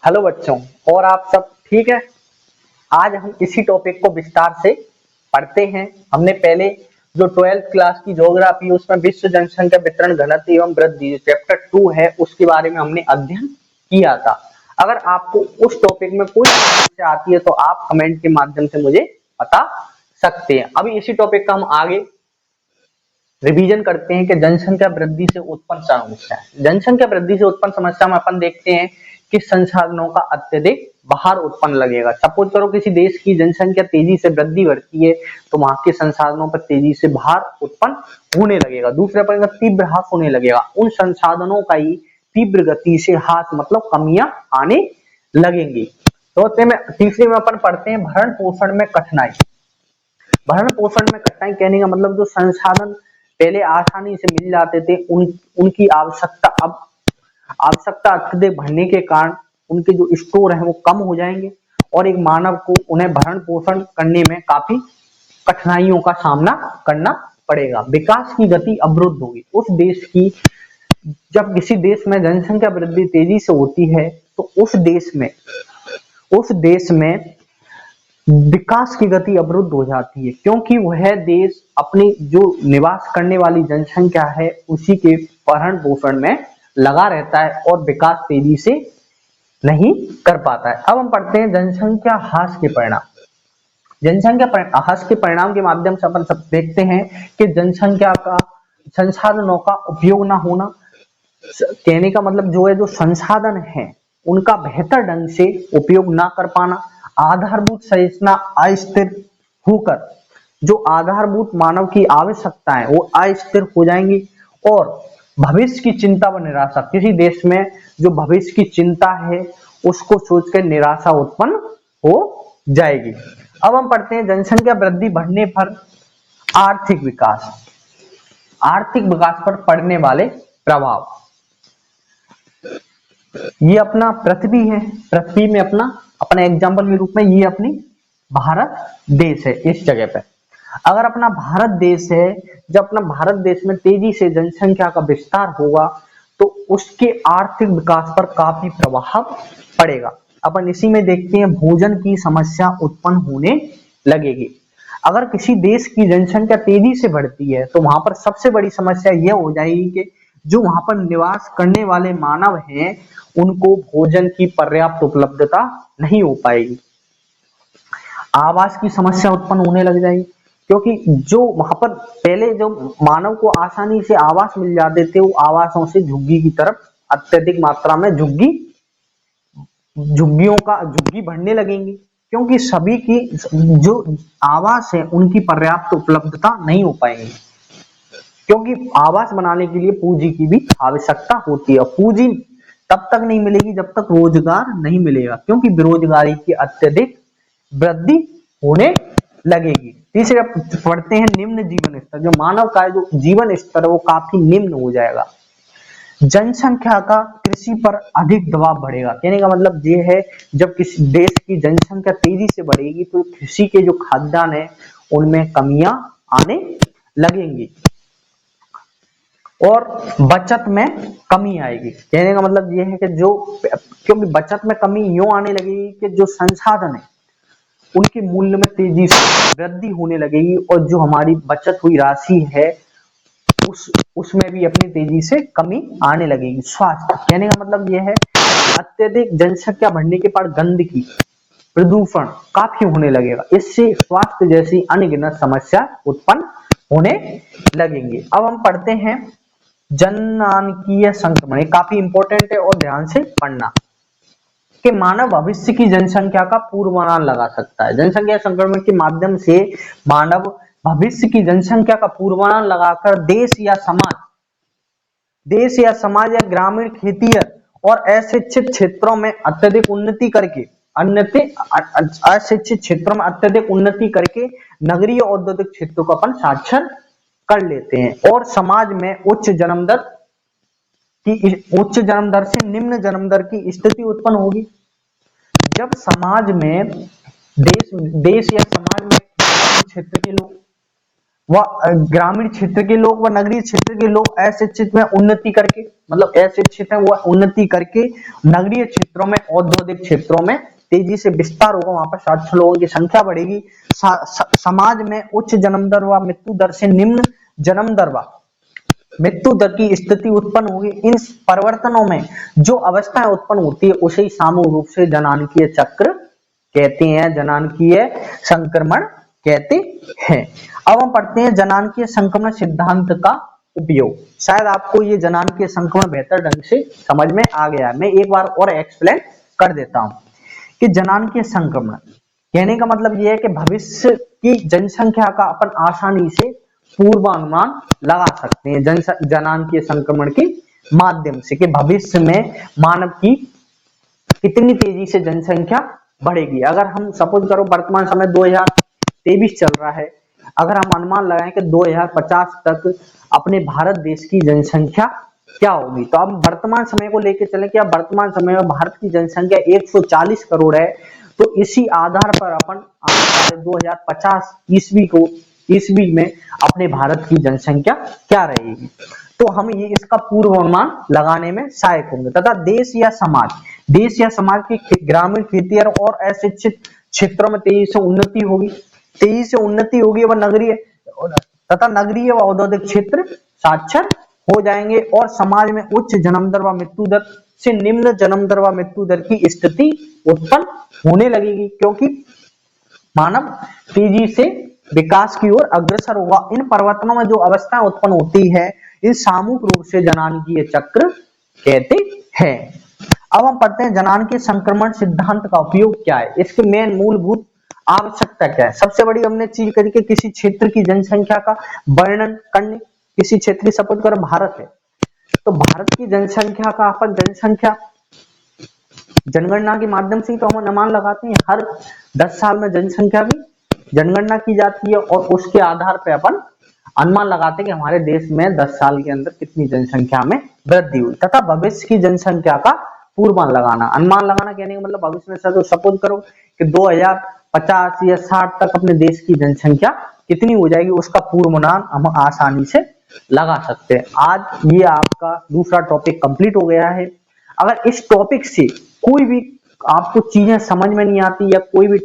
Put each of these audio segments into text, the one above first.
Hello बच्चों, और आप सब ठीक है। आज हम इसी टॉपिक को विस्तार से पढ़ते हैं। हमने पहले जो 12th क्लास की ज्योग्राफी उसमें विश्व जनसंख्या वितरण घनत्व एवं वृद्धि चैप्टर 2 है, उसके बारे में हमने अध्ययन किया था। अगर आपको उस टॉपिक में कोई समस्या आती है तो आप कमेंट के माध्यम से मुझे बता सकते हैं। अभी इसी टॉपिक का हम आगे रिवीजन करते हैं कि जनसंख्या वृद्धि से उत्पन्न समस्या। जनसंख्या वृद्धि से उत्पन्न समस्या में अपन देखते हैं कि संसाधनों का अत्यधिक बाहर उत्पन्न लगेगा। सपोज करो किसी देश की जनसंख्या तेजी से वृद्धि बढ़ती है तो वहां के संसाधनों पर तेजी से बाहर उत्पन्न होने लगेगा। दूसरे पर तीव्र ह्रास होने लगेगा, उन संसाधनों का ही तीव्र गति से ह्रास मतलब कमियां आने लगेंगी। तो तीसरे में अपन पढ़ते हैं भरण पोषण में कठिनाई। भरण पोषण में कठिनाई कहने का मतलब जो संसाधन पहले आसानी से मिल जाते थे उनकी आवश्यकता अत्यधिक बढ़ने के कारण उनके जो स्टोर है वो कम हो जाएंगे और एक मानव को उन्हें भरण पोषण करने में काफी कठिनाइयों का सामना करना पड़ेगा। विकास की गति अवरुद्ध होगी। उस देश की जब किसी देश में जनसंख्या वृद्धि तेजी से होती है तो उस देश में विकास की गति अवरुद्ध हो जाती है, क्योंकि वह देश अपनी जो निवास करने वाली जनसंख्या है उसी के भरण पोषण में लगा रहता है और विकास तेजी से नहीं कर पाता है। अब हम पढ़ते हैं जनसंख्या ह्रास के परिणाम। जनसंख्या ह्रास के परिणाम के माध्यम से अपन सब देखते हैं कि जनसंख्या का संसाधनों का उपयोग ना होना, कहने का मतलब जो है जो संसाधन है उनका बेहतर ढंग से उपयोग ना कर पाना, आधारभूत संरचना अस्थिर होकर जो आधारभूत मानव की आवश्यकता है वो अस्थिर हो जाएंगी और भविष्य की चिंता व निराशा, किसी देश में जो भविष्य की चिंता है उसको सोचकर निराशा उत्पन्न हो जाएगी। अब हम पढ़ते हैं जनसंख्या वृद्धि बढ़ने पर आर्थिक विकास। आर्थिक विकास पर पड़ने वाले प्रभाव। ये अपना पृथ्वी है, पृथ्वी में अपना एग्जाम्पल के रूप में ये अपनी भारत देश है। इस जगह पे अगर अपना भारत देश है, जब अपना भारत देश में तेजी से जनसंख्या का विस्तार होगा तो उसके आर्थिक विकास पर काफी प्रभाव पड़ेगा। अपन इसी में देखते हैं भोजन की समस्या उत्पन्न होने लगेगी। अगर किसी देश की जनसंख्या तेजी से बढ़ती है तो वहां पर सबसे बड़ी समस्या यह हो जाएगी कि जो वहां पर निवास करने वाले मानव हैं उनको भोजन की पर्याप्त उपलब्धता नहीं हो पाएगी। आवास की समस्या उत्पन्न होने लग जाएगी, क्योंकि जो वहां पर पहले जो मानव को आसानी से आवास मिल जाते थे वो आवासों से झुग्गी की तरफ अत्यधिक मात्रा में झुग्गी बढ़ने लगेंगी, क्योंकि सभी की जो आवास है उनकी पर्याप्त उपलब्धता नहीं हो पाएंगी। क्योंकि आवास बनाने के लिए पूंजी की भी आवश्यकता होती है। पूंजी तब तक नहीं मिलेगी जब तक रोजगार नहीं मिलेगा, क्योंकि बेरोजगारी की अत्यधिक वृद्धि होने लगेगी। तीसरे पढ़ते हैं निम्न जीवन स्तर। जो मानव का जो जीवन स्तर है वो काफी निम्न हो जाएगा। जनसंख्या का कृषि पर अधिक दबाव बढ़ेगा। कहने का मतलब ये है जब किसी देश की जनसंख्या तेजी से बढ़ेगी तो कृषि के जो खाद्यान्न है उनमें कमियां आने लगेंगी और बचत में कमी आएगी। कहने का मतलब ये है कि क्योंकि बचत में कमी यूं आने लगेगी कि जो संसाधन है उनके मूल्य में तेजी से वृद्धि होने लगेगी और जो हमारी बचत हुई राशि है उसमें भी अपनी तेजी से कमी आने लगेगी। स्वास्थ्य, कहने का मतलब यह है अत्यधिक जनसंख्या बढ़ने के बाद गंदगी प्रदूषण काफी होने लगेगा। इससे स्वास्थ्य जैसी अनगिनत समस्या उत्पन्न होने लगेंगी। अब हम पढ़ते हैं जननांकीय संक्रमण। काफी इंपॉर्टेंट है और ध्यान से पढ़ना कि मानव भविष्य की जनसंख्या का पूर्वानुमान लगा सकता है। जनसंख्या संक्रमण के माध्यम से मानव भविष्य की जनसंख्या का पूर्वानुमान लगाकर देश या समाज या ग्रामीण खेतीय और अशिक्षित क्षेत्रों में अत्यधिक उन्नति करके अशिक्षित क्षेत्रों में अत्यधिक उन्नति करके नगरीय औद्योगिक क्षेत्रों को अपन साक्षर कर लेते हैं और समाज में उच्च जन्म दर से निम्न जन्म दर की स्थिति उत्पन्न होगी। जब समाज में देश या समाज में क्षेत्र के लोग व ग्रामीण क्षेत्र के लोग व नगरीय क्षेत्र के लोग अशिक्षित में उन्नति करके, मतलब अशिक्षित है वह उन्नति करके नगरीय क्षेत्रों में, औद्योगिक क्षेत्रों में तेजी से विस्तार होगा, वहां पर साक्षर लोगों की संख्या बढ़ेगी। समाज में उच्च जन्म दर व मृत्यु दर से निम्न जन्म दर व मृत्यु दर की स्थिति उत्पन्न होगी। इन परिवर्तनों में जो अवस्थाएं उत्पन्न होती है उसे सामूहिक रूप से जनानकीय चक्र कहते हैं, जनानकीय संक्रमण कहते हैं। अब हम पढ़ते हैं जनानकीय संक्रमण सिद्धांत का उपयोग। शायद आपको ये जनानकीय संक्रमण बेहतर ढंग से समझ में आ गया है, मैं एक बार और एक्सप्लेन कर देता हूं कि जनानकीय संक्रमण कहने का मतलब यह है कि भविष्य की जनसंख्या का अपन आसानी से पूर्वानुमान लगा सकते हैं जनानकीय संक्रमण के माध्यम से, कि भविष्य में मानव की कितनी तेजी से जनसंख्या बढ़ेगी। अगर हम सपोज करो वर्तमान समय 2023 चल रहा है, अगर हम अनुमान लगाएं कि 2050 तक अपने भारत देश की जनसंख्या क्या होगी, तो अब वर्तमान समय को लेकर चले कि अब वर्तमान समय में भारत की जनसंख्या 140 करोड़ है, तो इसी आधार पर अपन 2050 ईस्वी में अपने भारत की जनसंख्या क्या रहेगी, तो हम ये इसका पूर्वानुमान लगाने में सहायक होंगे। तथा देश या समाज की ग्रामीण, खेती और अशिक्षित क्षेत्रों में तेजी से उन्नति होगी व नगरीय व औद्योगिक क्षेत्र साक्षर हो जाएंगे और समाज में उच्च जन्म दर व मृत्यु दर से निम्न जन्म दर व मृत्यु दर की स्थिति उत्पन्न होने लगेगी, क्योंकि मानव तेजी से विकास की ओर अग्रसर होगा। इन परिवर्तनों में जो अवस्थाएं उत्पन्न होती है इन सामूहिक रूप से जनानकीय चक्र कहते हैं। अब हम पढ़ते हैं जनानकीय संक्रमण सिद्धांत का उपयोग क्या है, इसके मेन मूलभूत आवश्यकता क्या है। सबसे बड़ी हमने चीज करी कि किसी क्षेत्र की जनसंख्या का वर्णन करने, किसी क्षेत्र की सपोज करो भारत है, तो भारत की जनसंख्या का अपन जनगणना के माध्यम से तो हम अनुमान लगाते हैं, हर 10 साल में जनसंख्या की जनगणना की जाती है और उसके आधार पर अपन अनुमान लगाते हैं कि हमारे देश में 10 साल के अंदर कितनी जनसंख्या में वृद्धि हुई, तथा भविष्य की जनसंख्या का पूर्वानुमान लगाना। अनुमान लगाना कहने का मतलब भविष्य में तो सपोज करो कि 2050 या 60 तक अपने देश की जनसंख्या कितनी हो जाएगी, उसका पूर्वानुमान हम आसानी से लगा सकते हैं। आज ये आपका दूसरा टॉपिक कंप्लीट हो गया है। अगर इस टॉपिक से कोई भी आपको चीजें समझ में नहीं आती या कोई भी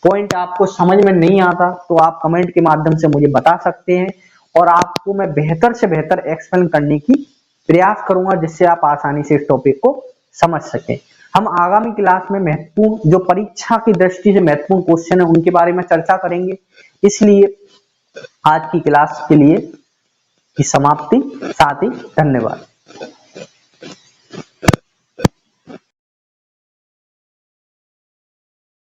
पॉइंट आपको समझ में नहीं आता तो आप कमेंट के माध्यम से मुझे बता सकते हैं और आपको मैं बेहतर से बेहतर एक्सप्लेन करने की प्रयास करूंगा, जिससे आप आसानी से इस टॉपिक को समझ सकें। हम आगामी क्लास में महत्वपूर्ण जो परीक्षा की दृष्टि से महत्वपूर्ण क्वेश्चन है उनके बारे में चर्चा करेंगे। इसलिए आज की क्लास के लिए की समाप्ति, साथ ही धन्यवाद।